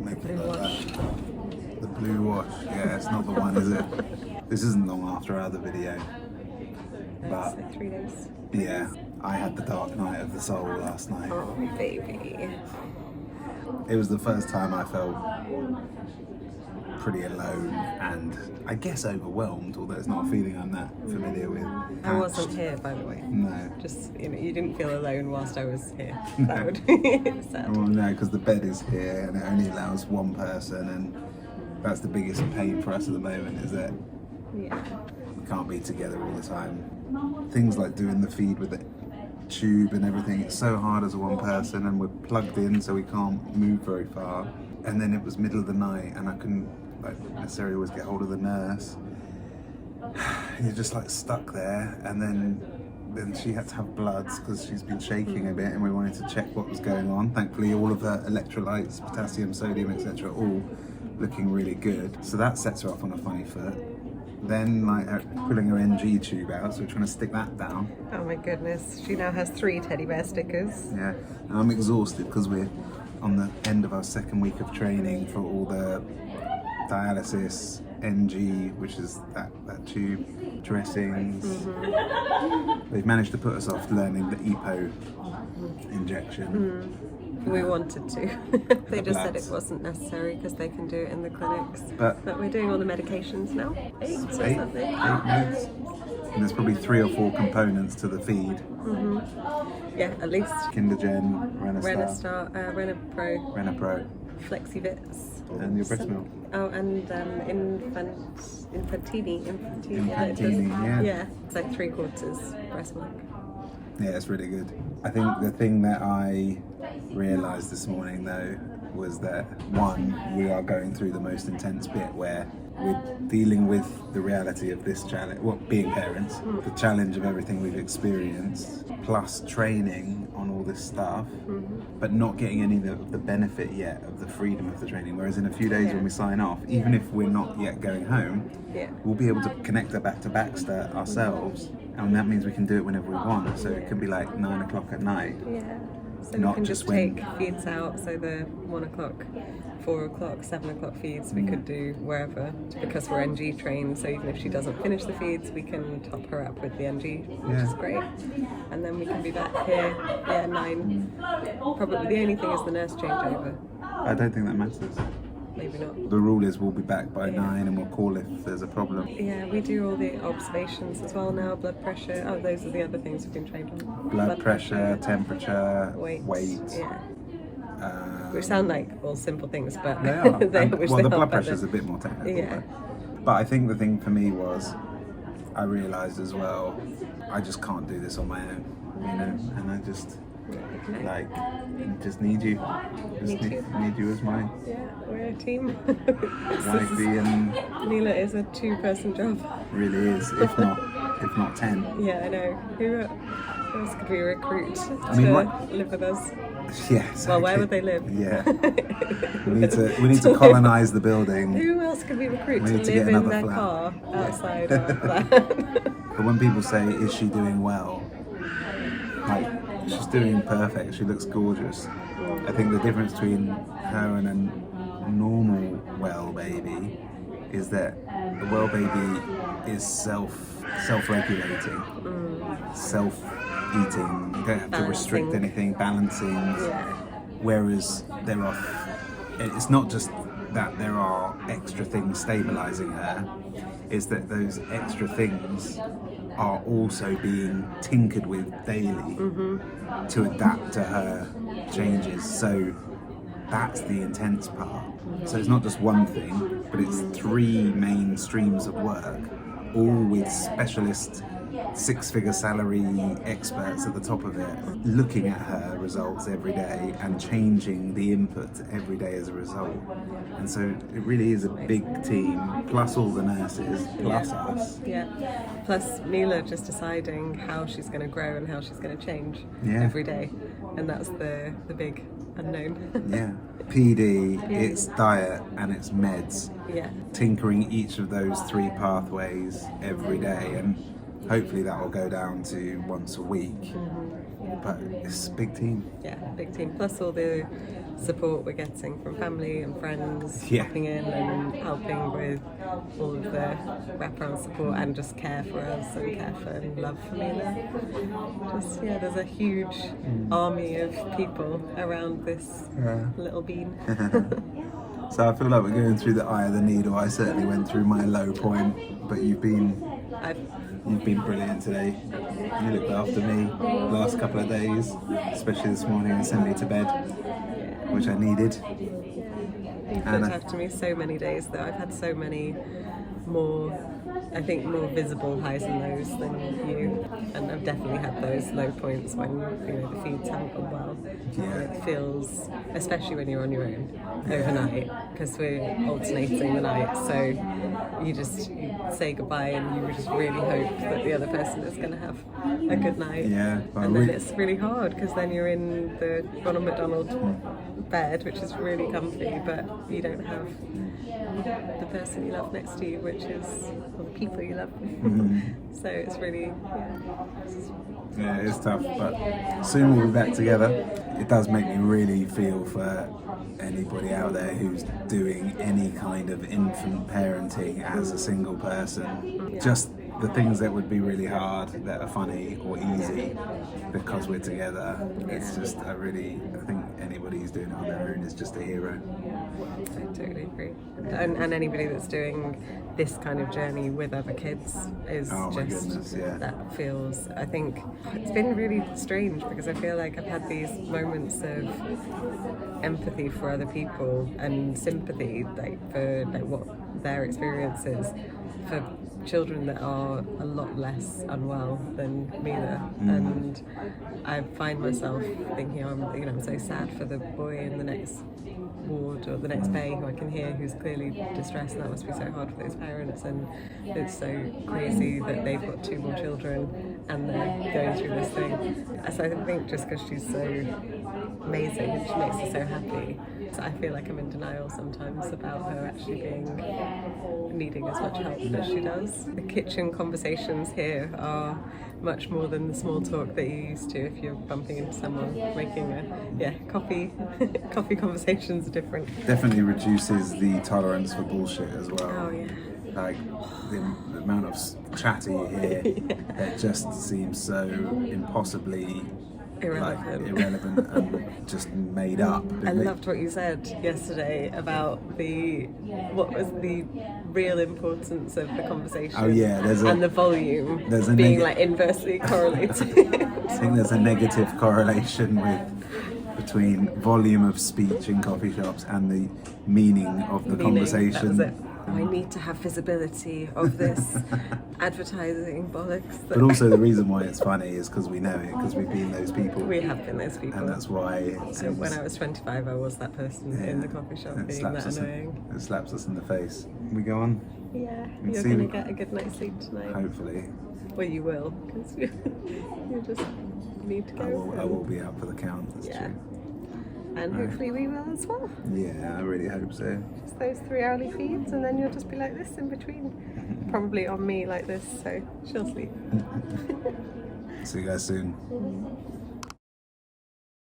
Make Blue it like wash. that. The blue wash. Yeah, it's not the one, is it? This isn't long after our other video. That's But like 3 days. yeah, I had the dark night of the soul last night. Oh, baby. It was the first time I felt pretty alone and I guess overwhelmed, although it's not a feeling I'm that familiar with. I wasn't here, by the way. No. Just, you didn't feel alone whilst I was here. No. That would be sad. Well, no, because the bed is here and it only allows one person, and that's the biggest pain for us at the moment, is that Yeah. we can't be together all the time. Things like doing the feed with the tube and everything, it's so hard as a one person, and we're plugged in so we can't move very far. And then it was middle of the night and I couldn't necessarily always get hold of the nurse. You're just stuck there, and then she had to have bloods because she's been shaking a bit, and we wanted to check what was going on. Thankfully all of her electrolytes, potassium, sodium, etc., all looking really good, so that sets her off on a funny foot. Then pulling her NG tube out, so we're trying to stick that down. Oh my goodness. She now has 3 teddy bear stickers. Yeah, and I'm exhausted because we're on the end of our second week of training for all the dialysis, NG, which is that tube, dressings. They've managed to put us off learning the EPO injection. We wanted to. They just said it bloods. wasn't necessary because they can do it in the clinics. But we're doing all the medications now. 8 or eight something. meds. And there's probably 3 or 4 components to the feed. Yeah, at least. Kindergen, Renastar, Renapro, Renapro, Flexivits. and your breast milk. Oh, and Infantini. Infantini, yeah. Yeah, it's like 3/4 breast milk. Yeah, it's really good. I think the thing that I realised this morning though was that, one, we are going through the most intense bit where we're dealing with the reality of this challenge, well, being parents, the challenge of everything we've experienced, plus training on all this stuff, but not getting any of the benefit yet of the freedom of the training. Whereas in a few days when we sign off, even if we're not yet going home, we'll be able to connect a back-to-back start ourselves, and that means we can do it whenever we want. So it can be like 9 o'clock at night. Yeah. So Not we can just just when- take feeds out, so the 1 o'clock, 4 o'clock, 7 o'clock feeds we could do wherever, because we're NG trained, so even if she doesn't finish the feeds, we can top her up with the NG, which is great. And then we can be back here at 9. Probably the only thing is the nurse changeover. I don't think that matters. Maybe not. The rule is we'll be back by 9 and we'll call if there's a problem. Yeah, we do all the observations as well now, blood pressure. Oh, those are the other things we've been trained on. Blood pressure, temperature, weight. Yeah. Which sound like all simple things, but They are. they And, wish well, they the help blood better. pressure is a bit more technical. Yeah. But I think the thing for me was, I realised as well, I just can't do this on my own, and I just just need you. Just need you as my Yeah, we're a team. wifey, and Neela is a 2-person job. really is, if not 10. Yeah, I know. Who else could we recruit to live with us? Yeah, exactly. Well, where would they live? Yeah. we need to colonise the building. Who else could we recruit We to need to live get in another their flat. car outside our flat? But when people say, is she doing well? She's doing perfect. She looks gorgeous. I think the difference between her and a normal well baby is that the well baby is self-regulating, self-eating. You don't have to restrict Balancing. anything, balancing. Whereas it's not just that there are extra things stabilizing her, is that those extra things are also being tinkered with daily to adapt to her changes. So that's the intense part. So it's not just one thing, but it's 3 main streams of work, all with specialist 6-figure salary experts at the top of it, looking at her results every day and changing the input every day as a result. And so it really is a big team, plus all the nurses, plus us. Yeah. Plus Neela just deciding how she's going to grow and how she's going to change Yeah. every day. And that's the big unknown. Yeah. PD, it's diet and it's meds. Yeah. Tinkering each of those 3 pathways every day, and hopefully that will go down to once a week. But it's a big team. Yeah, big team. Plus all the support we're getting from family and friends Yeah. popping in and helping with all of the wraparound support and just care for us and care for and love for Mila. Just, yeah, there's a huge army of people around this little bean. So I feel like we're going through the eye of the needle. I certainly went through my low point, but you've been brilliant today. You looked after me the last couple of days, especially this morning, and sent me to bed, which I needed. You've looked after me so many days though. I've had so many more visible highs and lows than you, and I've definitely had those low points when the feeds haven't gone well. Yeah. It feels, especially when you're on your own overnight, because we're alternating the night, so you say goodbye and you just really hope that the other person is going to have a good night. Yeah, and then it's really hard because then you're in the Ronald McDonald bed, which is really comfy, but you don't have the person you love next to you, which is the people you love. So it's really yeah, it's tough, but soon we'll be back together. It does make me really feel for anybody out there who's doing any kind of infant parenting as a single person. Just the things that would be really hard that are funny or easy because we're together. It's just I think anybody who's doing it on their own is just a hero. I totally agree. And anybody that's doing this kind of journey with other kids is that feels, I think it's been really strange because I feel like I've had these moments of empathy for other people and sympathy for what their experience is for children that are a lot less unwell than Mila, and I find myself thinking I'm so sad for the boy in the next ward or the next bay who I can hear who's clearly distressed, and that must be so hard for those parents, and it's so crazy that they've got 2 more children and they're going through this thing. So I think just because she's so amazing and she makes me so happy, so I feel like I'm in denial sometimes about her actually needing as much help as she does. The kitchen conversations here are much more than the small talk that you're used to if you're bumping into someone making coffee. Coffee conversations are different. Definitely reduces the tolerance for bullshit as well. Oh yeah. Like the amount of chat you hear, it just seems so impossibly irrelevant and just made up. I loved what you said yesterday about what was the real importance of the conversation. Oh yeah, and the volume being inversely correlated. I think there's a negative correlation between volume of speech in coffee shops and the meaning of the conversation. That was it. I need to have visibility of this advertising bollocks. But also the reason why it's funny is because we know it, because we've been those people. We have been those people. And that's why it seems... When I was 25, I was that person in the coffee shop being that annoying. It slaps us in the face. We go on? Yeah, you're going to get a good night's sleep tonight. Hopefully. Well, you will, because you just need to go. I will be up for the count, that's true. And hopefully we will as well. Yeah, I really hope so. Just those 3 hourly feeds, and then you'll just be like this in between. Probably on me like this, so she'll sleep. See you guys soon.